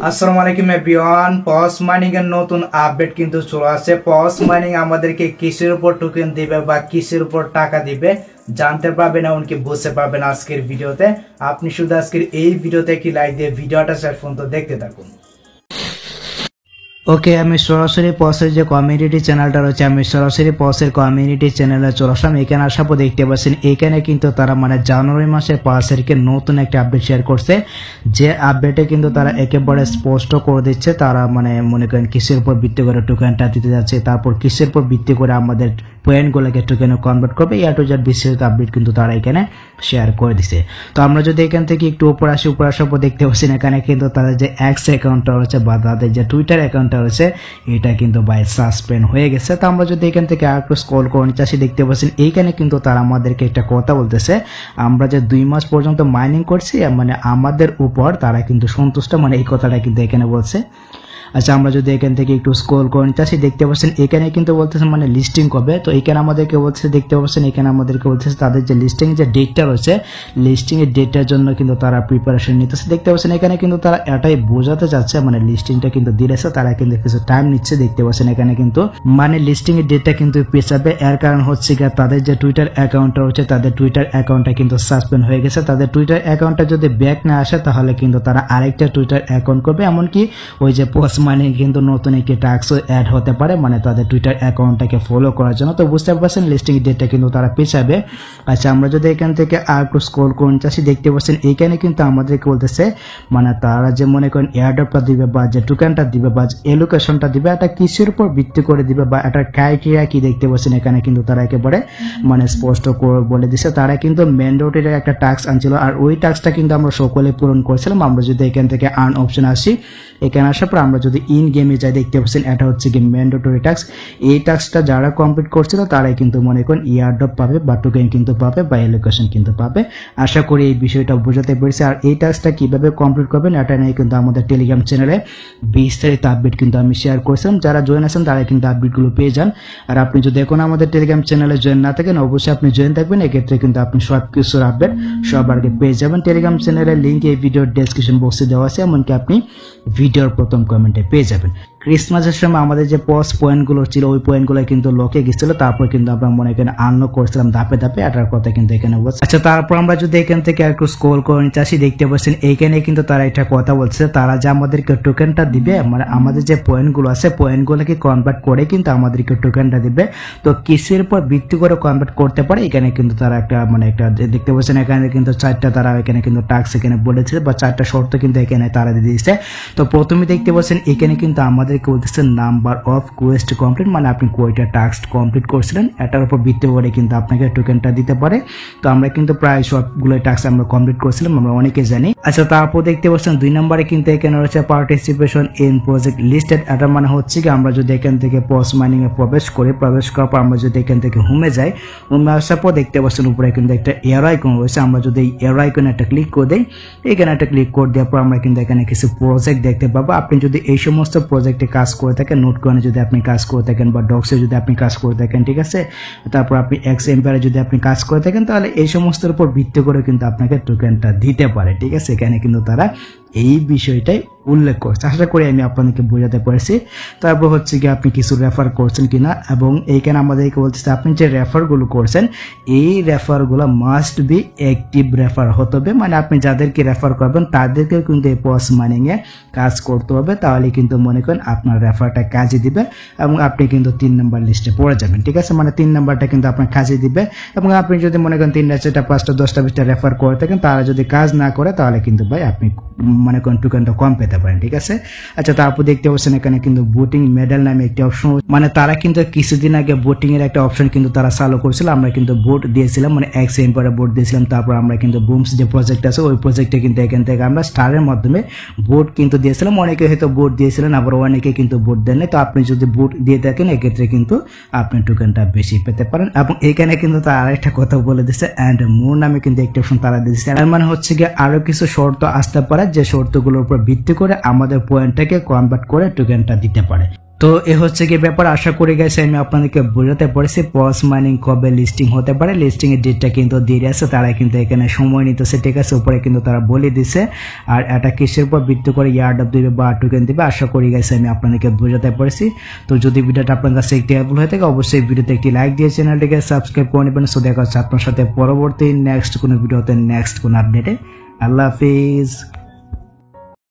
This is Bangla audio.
আসসালামু আলাইকুম এভরিওয়ান। পস মাইনিং এর নতুন আপডেট কিন্তু চলে আসছে। পস মাইনিং আমাদেরকে কিসের উপর টোকেন দিবে বা কিসের উপর টাকা দিবে জানতে পারবেন, এমনকি বুঝতে পারবেন আজকের ভিডিওতে। আপনি শুধু আজকের এই ভিডিওতে কি লাইক দিয়ে ভিডিওটা শেষ পর্যন্ত দেখতে থাকুন। ওকে, আমি সরাসরি পসের যে কমিউনিটি চ্যানেলটা রয়েছে, আমি সরাসরি পসের কমিউনিটি চ্যানেলে চলে আসলাম। এখানে আসার পর দেখতে পাচ্ছেন এখানে কিন্তু তারা জানুয়ারি মাসের 5 তারিখে নতুন একটা আপডেট শেয়ার করছে। যে আপডেটে কিন্তু তারা একেবারে স্পষ্ট করে দিচ্ছে তারা মনে করেন কিসের উপর ভিত্তি করে টোকেনটা দিতে যাচ্ছে, তারপর কিসের উপর ভিত্তি করে আমাদের পয়েন্টগুলোকে টোকেনে কনভার্ট করবে। টু জেড বিস্তারিত আপডেট কিন্তু তারা এখানে শেয়ার করে দিছে। তো আমরা যদি এখান থেকে একটু উপর আসার পর দেখতে পাচ্ছেন এখানে কিন্তু তাদের যে এক্স অ্যাকাউন্টটা রয়েছে বা তাদের যে টুইটার অ্যাকাউন্টটা রয়েছে এটা কিন্তু সাসপেন্ড হয়ে গেছে। তো আমরা যদি এখান থেকে আর একটু স্ক্রল করে নিচে আসি দেখতে পাচ্ছেন এইখানে কিন্তু তারা আমাদেরকে একটা কথা বলতেছে, আমরা যে 2 মাস পর্যন্ত মাইনিং করছি আমাদের উপর তারা কিন্তু সন্তুষ্ট, এই কথাটা কিন্তু এখানে বলছে। আচ্ছা, আমরা যদি এখান থেকে একটু স্ক্রল করে নিতে আসি দেখতে পাচ্ছেন এখানে কিন্তু বলতেছে লিস্টিং কবে। তো এখানে আমাদেরকে বলছে দেখতে পাচ্ছেন এখানে আমাদেরকে বলছে তাদের যে লিস্টিং যে ডেটটা রয়েছে, লিস্টিং এর ডেটটার জন্য কিন্তু তারা প্রিপারেশন নিতেছে। দেখতে পাচ্ছেন এখানে কিন্তু তারা এটাই বোঝাতে চাচ্ছে লিস্টিংটা কিন্তু দিয়েছে, তারা কিন্তু কিছু টাইম নিচ্ছে। দেখতে পাচ্ছেন এখানে কিন্তু লিস্টিং এর ডেটটা কিন্তু পেছাবে। এর কারণ হচ্ছে গিয়ে তাদের যে টুইটার অ্যাকাউন্টটা রয়েছে তাদের টুইটার অ্যাকাউন্টটা কিন্তু সাসপেন্ড হয়ে গেছে। তাদের টুইটার অ্যাকাউন্টটা যদি ব্যাক না আসে তাহলে কিন্তু তারা আরেকটা টুইটার অ্যাকাউন্ট করবে, এমনকি ওই যে পোস্ট কিন্তু নতুন একটি টাস্কও অ্যাড হতে পারে তাদের টুইটার অ্যাকাউন্টটাকে ফলো করার জন্য। তো বুঝতে পারছেন লিস্টিং ডেটটা কিন্তু তারা পেছাবে। আচ্ছা, আমরা যদি এখান থেকে আর একটু স্ক্রল করে আসি দেখতে পাচ্ছেন এইখানে কিন্তু আমাদেরকে বলতেছে তারা যে মনে করেন এয়ারড্রপটা দিবে বা যে টোকেনটা দিবে বা এলোকেশনটা দিবে এটা কিসের উপর ভিত্তি করে দিবে বা এটার ক্রাইটেরিয়া কি দেখতে পাচ্ছেন এখানে কিন্তু তারা একেবারে স্পষ্ট করে বলে দিচ্ছে। তারা কিন্তু ম্যান্ডেটরি একটা টাস্ক আনছিল আর ওই টাস্কটা কিন্তু আমরা সকলে পূরণ করেছিলাম। আমরা যদি এখান থেকে আর্ন অপশন আসি, এখানে আসার পর আমরা যদি ইন গেমে যাই দেখতে পাচ্ছেন এটা হচ্ছে কি ম্যান্ডেটরি টাস্ক। এই টাস্কটা যারা কমপ্লিট করছিল তারাই কিন্তু মনে করেন ইয়ারড্রপ পাবে বা টোকেন কিন্তু পাবে বা এলোকেশন কিন্তু পাবে। আশা করি এই বিষয়টা বোঝাতে পেরেছি। আর এই টাস্কটা কিভাবে কমপ্লিট করবেন এটা নিয়ে কিন্তু আমাদের টেলিগ্রাম চ্যানেলে বিস্তারিত আপডেট কিন্তু আমি শেয়ার করেছিলাম। যারা জয়েন আছেন তারা কিন্তু আপডেটগুলো পেয়ে যান। আর আপনি যদি এখন আমাদের টেলিগ্রাম চ্যানেলে জয়েন না থাকেন অবশ্যই আপনি জয়েন থাকবেন, এক্ষেত্রে কিন্তু আপনি সব কিছুর আপডেট সবার আগে পেয়ে যাবেন। টেলিগ্রাম চ্যানেলের লিঙ্ক এই ভিডিওর ডেসক্রিপশন বক্সে দেওয়া আছে, এমনকি আপনি ভিডিওর প্রথম কমেন্টে পেয়ে যাবেন। ক্রিসমাসের সময় আমাদের যে পস পয়েন্টগুলো ছিল ওই পয়েন্টগুলো কিন্তু লকে গেছিল, তারপর কিন্তু আমরা মনে করেন আনলক করছিলাম ধাপে ধাপে, এটার কথা কিন্তু এখানে বলছে। আচ্ছা, তারপর আমরা যদি এখান থেকে একটু স্ক্রল করে নিতে আসি দেখতে পাচ্ছেন এইখানে কিন্তু তারা একটা কথা বলছে, তারা যে আমাদেরকে টোকেনটা দিবে আমাদের যে পয়েন্টগুলো আছে পয়েন্টগুলোকে কনভার্ট করে কিন্তু আমাদেরকে টোকেনটা দিবে। তো কিসের উপর ভিত্তি করে কনভার্ট করতে পারে এখানে কিন্তু তারা একটা একটা দেখতে পাচ্ছেন এখানে কিন্তু 4টা তারা এখানে কিন্তু টাস্ক এখানে বলেছিল বা 4টা শর্ত কিন্তু এখানে তারা দিয়ে দিয়েছে। তো প্রথমে দেখতে পাচ্ছেন এখানে কিন্তু আমাদের বলতেছে নাম্বার অফ কোয়েস্ট কমপ্লিট, আপনি কয়টা টাস্ক কমপ্লিট করছিলেন এটার উপর ভিত্তি করে কিন্তু আপনাকে টোকেনটা দিতে পারে। তো আমরা কিন্তু প্রায় সবগুলো টাস্ক আমরা কমপ্লিট করছিলাম, আমরা অনেকে জানি। আচ্ছা, তারপর দেখতে পাচ্ছেন 2 নম্বরে কিন্তু এখানে রয়েছে পার্টিসিপেশন ইন প্রজেক্ট লিস্টেড। এটা হচ্ছে কি আমরা যদি এখান থেকে পস মাইনিং এ প্রবেশ করার পর আমরা যদি এখান থেকে হোমে যাই, হোমে আসার পর দেখতে পাচ্ছেন উপরে কিন্তু একটা এরো আইকন রয়েছে। আমরা যদি এই এরো আইকনে একটা ক্লিক করে দেই, এখানে একটা ক্লিক করে দেওয়ার পর আমরা কিন্তু এখানে কিছু প্রজেক্ট দেখতে পাবো। আপনি যদি এই সমস্ত প্রজেক্টে কাজ করে থাকেন, নোটকয়েনে যদি আপনি কাজ করে থাকেন বা ডক্সে যদি আপনি কাজ করে থাকেন, ঠিক আছে, তারপর আপনি এক্স এম্পায়ারে যদি আপনি কাজ করে থাকেন তাহলে এই সমস্তের উপর ভিত্তি করে কিন্তু আপনাকে টোকেনটা দিতে পারে, ঠিক আছে। এখানে কিন্তু তারা এই বিষয়টাই উল্লেখ করছে। আশা করি আমি আপনাদেরকে বোঝাতে পেরেছি। তারপর হচ্ছে কি আপনি কিছু রেফার করছেন কিনা, এবং এইখানে আমাদেরকে বলতেছে আপনি যে রেফারগুলো করছেন এই রেফারগুলো মাস্ট বি অ্যাক্টিভ রেফার হতে হবে, আপনি যাদেরকে রেফার করবেন তাদেরকেও কিন্তু এই পস মাইনিং এ কাজ করতে হবে, তাহলে কিন্তু মনে করেন আপনার রেফারটা কাজে দিবে এবং আপনি কিন্তু 3 নম্বর লিস্টে পড়ে যাবেন, ঠিক আছে। 3 নম্বরটা কিন্তু আপনার কাজে দিবে। এবং আপনি যদি মনে করেন 3টা 4টা 5টা 10টা 20টা রেফার করে থাকেন, তারা যদি কাজ না করে তাহলে কিন্তু ভাই আপনি মনে করেন টোকেনটা কম পেতে পারেন, ঠিক আছে। আচ্ছা, তারপর দেখতে পাচ্ছেন এখানে কিন্তু ভোটিং মেডেল নামে একটি অপশন, তারা কিন্তু কিছুদিন আগে ভোটিং এর একটা অপশন কিন্তু তারা চালু করেছিল। আমরা কিন্তু ভোট দিয়েছিলাম, এক্স এম্পায়ারে ভোট দিয়েছিলাম। তারপর আমরা কিন্তু বুমস যে প্রজেক্ট আছে ওই প্রজেক্টে কিন্তু এখান থেকে আমরা স্টারের মাধ্যমে ভোট কিন্তু দিয়েছিলাম। অনেকে হয়তো ভোট দিয়েছিলেন, আবার অনেকে কিন্তু ভোট দেন নাই। তো আপনি যদি ভোট দিয়ে থাকেন এক্ষেত্রে কিন্তু আপনি টোকেনটা বেশি পেতে পারেন। এবং এখানে কিন্তু তারা আরেকটা কথা বলে দিচ্ছে এন্ড মোর নামে কিন্তু একটা অপশন তারা দিয়েছে। এর হচ্ছে গিয়ে আরো কিছু শর্ত আসতে পারে যে শর্তগুলোর উপর ভিত্তি করে আমাদের পয়েন্টটাকে কনভার্ট করে টোকেনটা দিতে পারে। তো এ হচ্ছে কি ব্যাপার, আশা করি গাইস আমি আপনাদেরকে বোঝাতে পারছি পস মাইনিং কবে লিস্টিং হতে পারে। লিস্টিং এর ডেটটা কিন্তু দিয়ে আছে, তারা কিন্তু এখানে সময় নিতেছে, ঠিক আছে, উপরে কিন্তু তারা বলে দিছে। আর এটা কিসের উপর ভিত্তি করে ইয়ারড্রপ দিবে বা টোকেন দিবে, আশা করি গাইস আমি আপনাদেরকে বোঝাতে পারছি। তো যদি ভিডিওটা আপনার কাছে একটি হেল্পফুল হয়ে থাকে অবশ্যই ভিডিওতে একটি লাইক দিয়ে চ্যানেলটিকে সাবস্ক্রাইব করে নেবেন। সো দেখা হচ্ছে আপনার সাথে পরবর্তী নেক্সট কোনো ভিডিওতে নেক্সট কোনো আপডেটে। আল্লাহ হাফিজ।